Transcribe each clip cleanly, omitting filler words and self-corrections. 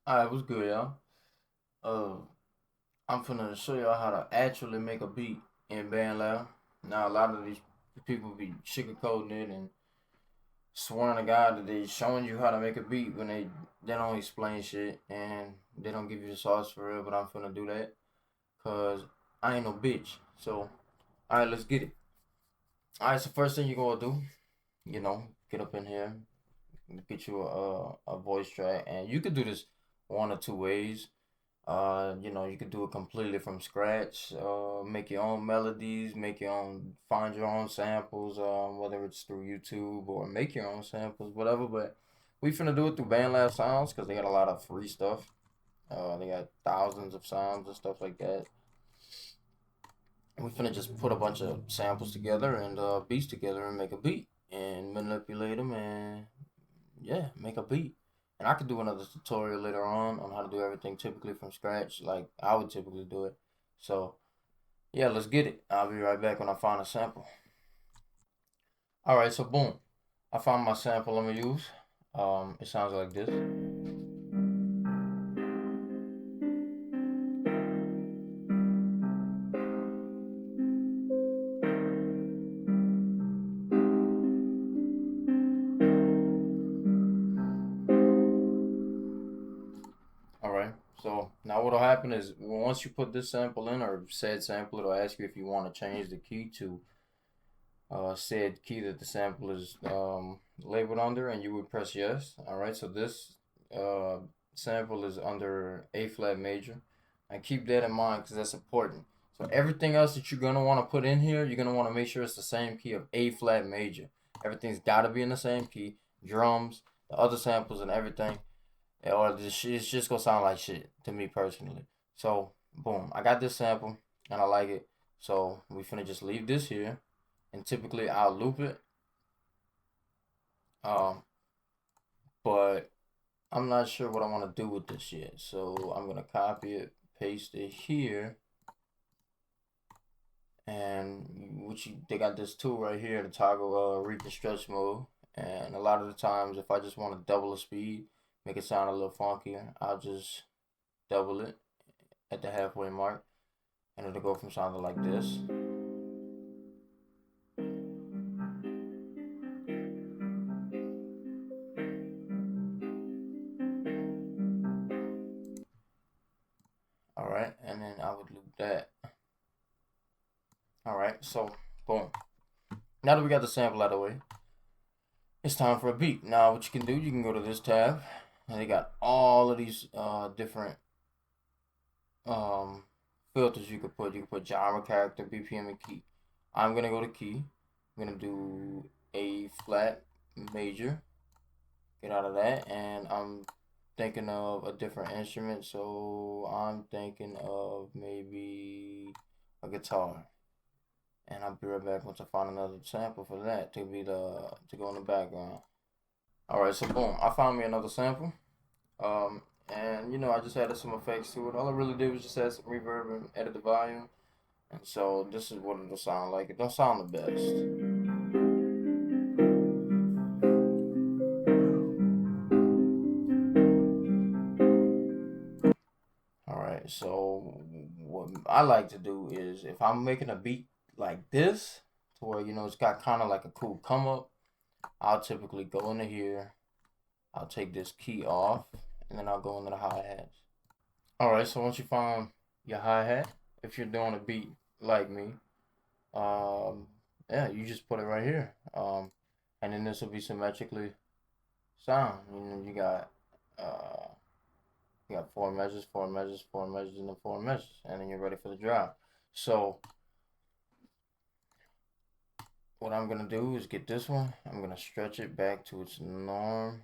Alright, what's good, y'all? Uh, I'm finna show y'all how to actually make a beat in bandlab. Now, a lot of these people be sugarcoating it and swearing to God that they showing you how to make a beat when they don't explain shit and they don't give you the sauce for real. But I'm finna do that cause I ain't no bitch. So, alright, let's get it. Alright, so first thing you gonna do, get up in here, get you a voice track, and you could do this one or two ways. You could do it completely from scratch. Make your own melodies, make your own, find your own samples. Whether it's through YouTube or make your own samples, whatever. But we finna do it through BandLab Sounds because they got a lot of free stuff. They got thousands of sounds and stuff like that. We finna just put a bunch of samples together and beats together and make a beat and manipulate them and yeah, make a beat. And I could do another tutorial later on how to do everything typically from scratch, like I would typically do it. So yeah, let's get it. I'll be right back when I find a sample. All right, so boom, I found my sample I'm gonna use. It sounds like this. All right. So now what'll happen is once you put this sample in or said sample, it'll ask you if you want to change the key to said key that the sample is labeled under, and you would press yes. All right, so this uh, sample is under A flat major, and keep that in mind because that's important. So everything else that you're gonna want to put in here, you're gonna want to make sure it's the same key of A flat major. Everything's got to be in the same key. Drums, the other samples, and everything, or it's just gonna sound like shit to me personally. So boom, I got this sample and I like it. So we finna just leave this here and typically I'll loop it. Um, but I'm not sure what I want to do with this yet. So I'm gonna copy it, paste it here, and they got this tool right here to toggle reap and stretch mode. And a lot of the times, if I just want to double the speed, make it sound a little funkier, I'll just double it at the halfway mark, and it'll go from sounding like this. All right, and then I would loop that. All right, so boom. Now that we got the sample out of the way, it's time for a beat. Now, what you can do, you can go to this tab, and they got all of these different um, filters you could put. You can put genre, character, BPM, and key. I'm gonna go to key. I'm gonna do A flat major. Get out of that, and I'm thinking of a different instrument. So I'm thinking of maybe a guitar. And I'll be right back once I find another sample for that to go in the background. All right, so boom, I found me another sample. And I just added some effects to it. All I really did was just add some reverb and edit the volume. And so this is what it'll sound like. It don't sound the best. All right, so what I like to do is if I'm making a beat like this, to where it's got kind of like a cool come up, I'll typically go into here. I'll take this key off, and then I'll go into the hi-hats. All right, so once you find your hi-hat, if you're doing a beat like me, um, yeah, you just put it right here. And then this will be symmetrically sound. Uh, you got four measures, four measures, four measures, and then four measures, and then you're ready for the drop. So what I'm gonna do is get this one. I'm gonna stretch it back to its norm,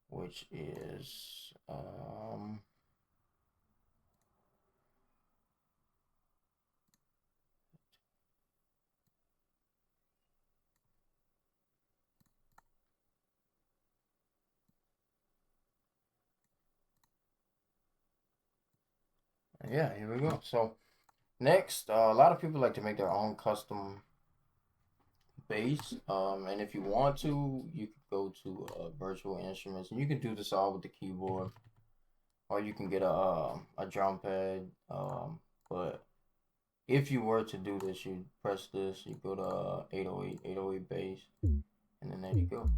which is yeah, here we go. So next, a lot of people like to make their own custom bass. And if you want to, you could go to virtual instruments, and you can do this all with the keyboard. or you can get a drum pad. But if you were to do this, you press this, you go to 808, 808 bass, and then there you go.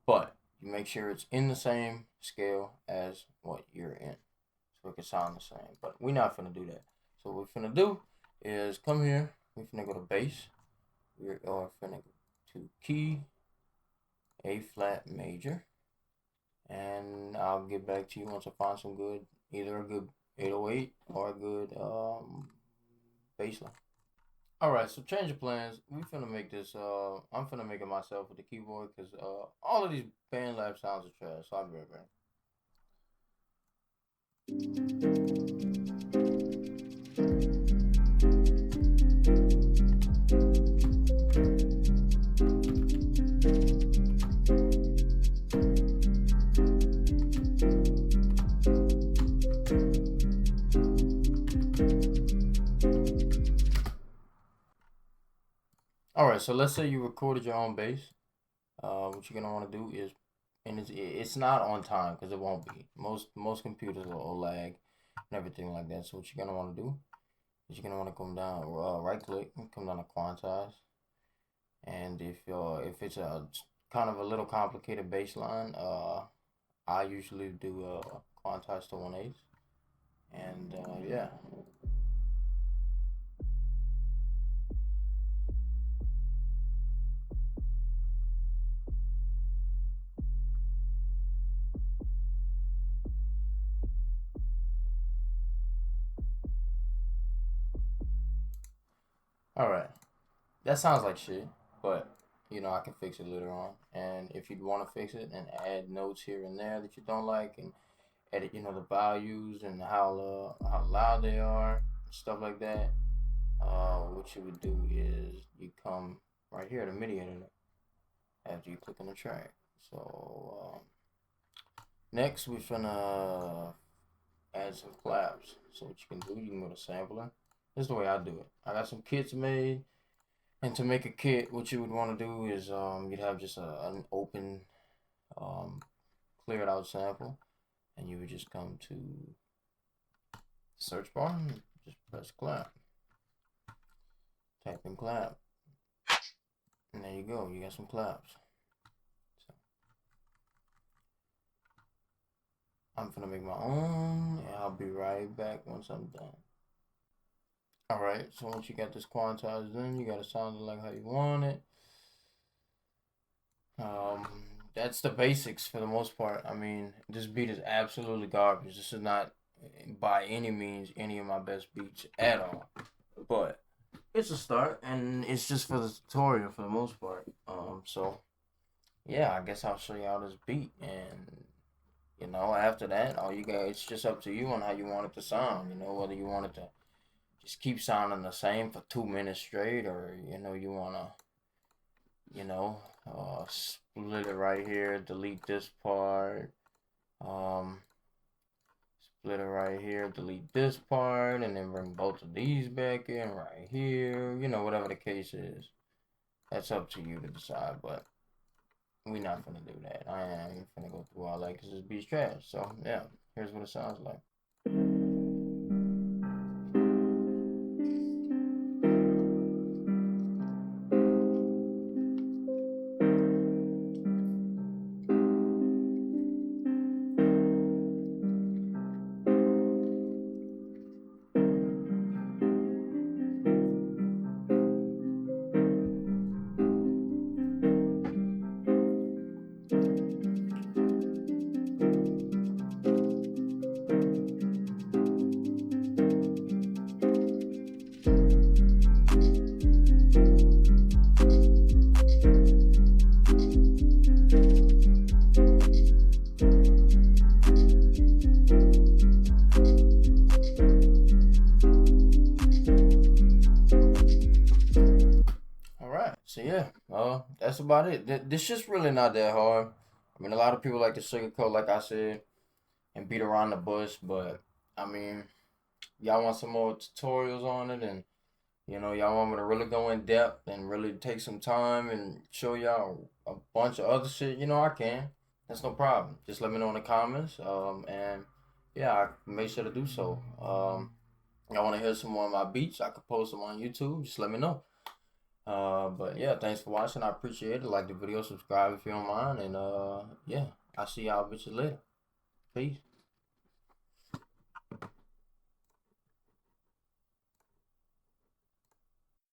But you make sure it's in the same scale as what you're in, so it can sound the same. But we're not gonna do that. So what we're finna do is come here. We're finna go to bass. We're finna go to key A flat major, and I'll get back to you once I find some good, either a good 808 or a good bass line. All right, so change of plans. We finna make this. I'm finna make it myself with the keyboard because all of these bandlab sounds are trash. So I'll be right back. All right, so let's say you recorded your own bass. What you're gonna want to do is, and it's not on time because it won't be. Most computers will lag and everything like that. So what you're gonna want to do is you're gonna want to come down, right click, and come down to quantize. And if it's a kind of a little complicated bass line, I usually do quantize to 1/8, and yeah. All right, that sounds like shit, but I can fix it later on. And if you'd want to fix it and add notes here and there that you don't like, and edit, the values and how loud they are, stuff like that. What you would do is you come right here to MIDI editor after you click on the track. So next we're gonna add some claps. So what you can do, you can go to sampler. This is the way I do it. I got some kits made, and to make a kit, what you would want to do is you'd have just an open, um, cleared out sample, and you would just come to search bar and just press clap, type in clap, and there you go. You got some claps. So I'm gonna make my own, and I'll be right back once I'm done. All right. So once you got this quantized in, you gotta sound it like how you want it. Um, that's the basics for the most part. I mean, this beat is absolutely garbage. This is not by any means any of my best beats at all. But it's a start, and it's just for the tutorial for the most part. So yeah, I guess I'll show y'all this beat, and after that, all you guys, it's just up to you on how you want it to sound. Whether you want it to just keep sounding the same for 2 minutes straight, or you wanna, split it right here, delete this part, um, split it right here, delete this part, and then bring both of these back in right here. Whatever the case is, that's up to you to decide. But we not gonna do that. I ain't gonna go through all that because this beat's trash. So yeah, here's what it sounds like. All right, so yeah, that's about it. This just really not that hard. I mean, a lot of people like to sugarcoat, like I said, and beat around the bush, but I mean, y'all want some more tutorials on it, and y'all want me to really go in depth and really take some time and show y'all a bunch of other shit. I can. That's no problem. Just let me know in the comments. And yeah, I make sure to do so. I want to hear some more of my beats. I could post them on YouTube. Just let me know. But yeah, thanks for watching. I appreciate it. Like the video, subscribe if you don't mind. And yeah, I'll see y'all bitches later. Peace.